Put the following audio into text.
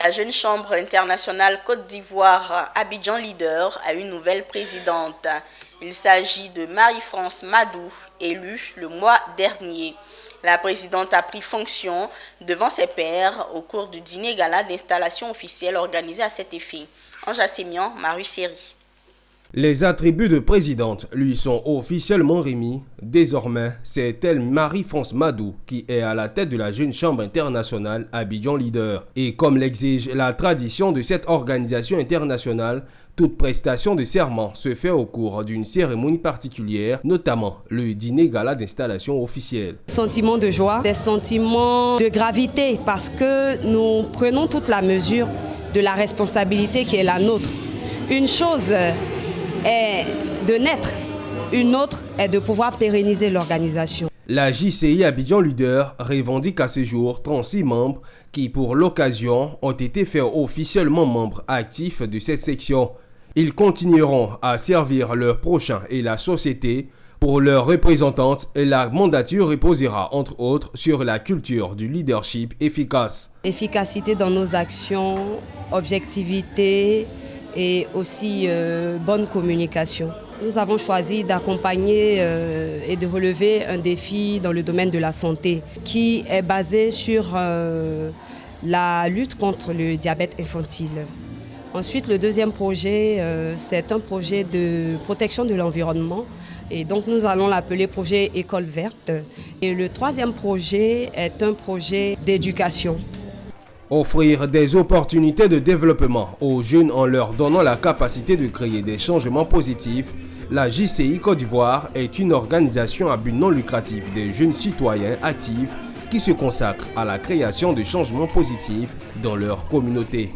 La jeune chambre internationale Côte d'Ivoire Abidjan Leader a une nouvelle présidente. Il s'agit de Marie-France Madou, élue le mois dernier. La présidente a pris fonction devant ses pairs au cours du dîner gala d'installation officielle organisé à cet effet. Ange Assémian, Maru Seri. Les attributs de présidente lui sont officiellement remis. Désormais, c'est elle Marie-France Madou qui est à la tête de la jeune chambre internationale Abidjan Leader. Et comme l'exige la tradition de cette organisation internationale, toute prestation de serment se fait au cours d'une cérémonie particulière, notamment le dîner gala d'installation officielle. Sentiments de joie, des sentiments de gravité parce que nous prenons toute la mesure de la responsabilité qui est la nôtre. Une chose est de naître, une autre est de pouvoir pérenniser l'organisation. La JCI Abidjan Leader revendique à ce jour 36 membres qui, pour l'occasion, ont été faits officiellement membres actifs de cette section. Ils continueront à servir leurs prochains et la société. Pour leurs représentantes, la mandature reposera entre autres sur la culture du leadership efficace. Efficacité dans nos actions, objectivité et aussi bonne communication. Nous avons choisi d'accompagner et de relever un défi dans le domaine de la santé qui est basé sur la lutte contre le diabète infantile. Ensuite, le deuxième projet, c'est un projet de protection de l'environnement. Et donc, nous allons l'appeler projet École verte. Et le troisième projet est un projet d'éducation. Offrir des opportunités de développement aux jeunes en leur donnant la capacité de créer des changements positifs. La JCI Côte d'Ivoire est une organisation à but non lucratif des jeunes citoyens actifs qui se consacrent à la création de changements positifs dans leur communauté.